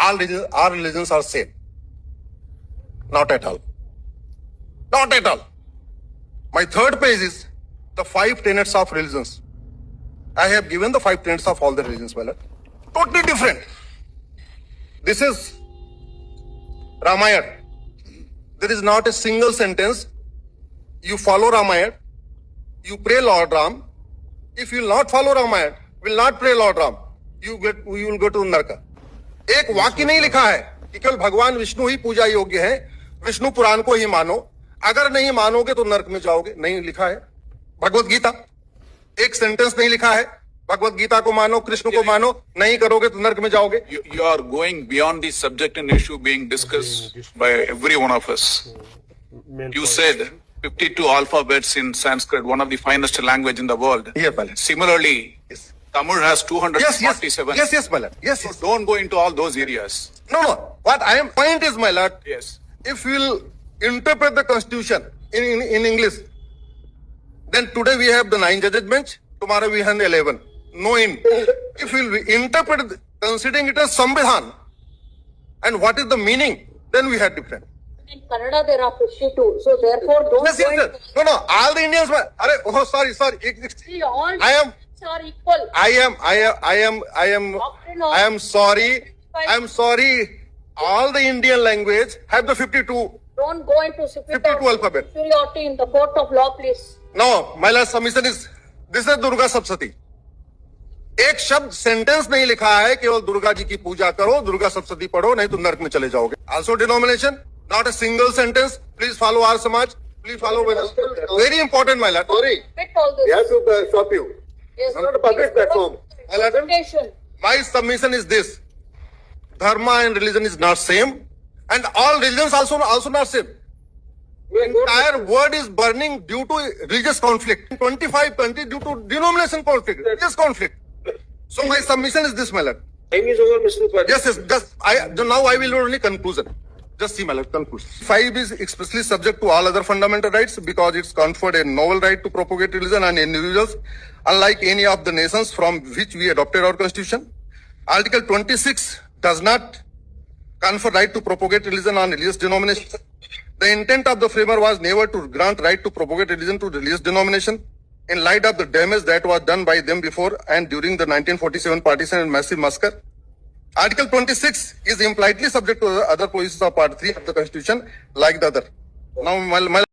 our religions are same. Not at all. Not at all. My third page is the 5 tenets of religions. I have given the 5 tenets of all the religions, my lord. Totally different. This is Ramayana. There is not a single sentence. You follow Ramayana, you pray Lord Ram. If you will not follow Ramayana, will not pray Lord Ram, you will go to Naraka. एक वाक्य नहीं लिखा है कि केवल भगवान विष्णु ही पूजा योग्य है, विष्णु पुराण को ही मानो, अगर नहीं मानोगे तो नरक में जाओगे, नहीं लिखा है। भगवत गीता एक सेंटेंस नहीं लिखा है, भगवत गीता को मानो, कृष्ण को मानो, नहीं करोगे तो नरक में जाओगे। You are going beyond the subject and issue being discussed by every one of us. You said 52 alphabets in Sanskrit, one of the finest language in the world. Yes, my lord. Similarly, Yes. Tamil has 247. Yes, my lord. Yes, So yes. don't go into all those areas. No. What I am point is, my lord, Yes. if we will interpret the constitution in English, then today we have the 9 judges bench, tomorrow we have 11. No in. If we will interpret considering it as Samvidhan, and what is the meaning, then we have different. In Kannada there are 52, so therefore don't Yes, go yes, yes. No. All the Indians. Sorry. See, all I am- are equal. I am sorry. I am sorry. All the Indian language have the 52. Don't go into 52 alphabet. superiority in the court of law, please. No, my last submission is this is Durga Saptashati. एक शब्द sentence नहीं लिखा है केवल दुर्गा जी की पूजा करो, दुर्गा सप्तशती पढ़ो, नहीं तो नरक में चले जाओगे. Also denomination, not a single sentence. Please follow our Samaj. Please follow. Very important, my lord. Sorry, Fit all this. we have to stop you. Yes, Not a public platform. My lord, Presentation. my submission is this: dharma and religion is not same, and all religions also not same. Entire world is burning due to religious conflict. 25 countries due to denomination conflict, religious conflict. So my submission is this, my lord. Time is over, Mr. Upadhyay. Yes. Now I will only conclusion. Just see, my lord, conclusion. 5 is expressly subject to all other fundamental rights because it's conferred a novel right to propagate religion on individuals, unlike any of the nations from which we adopted our constitution. Article 26 does not confer right to propagate religion on religious denominations. The intent of the framer was never to grant right to propagate religion to religious denomination in light of the damage that was done by them before and during the 1947 partition and massive massacre. Article 26 is impliedly subject to the other provisions of Part 3 of the Constitution like the other. Now, my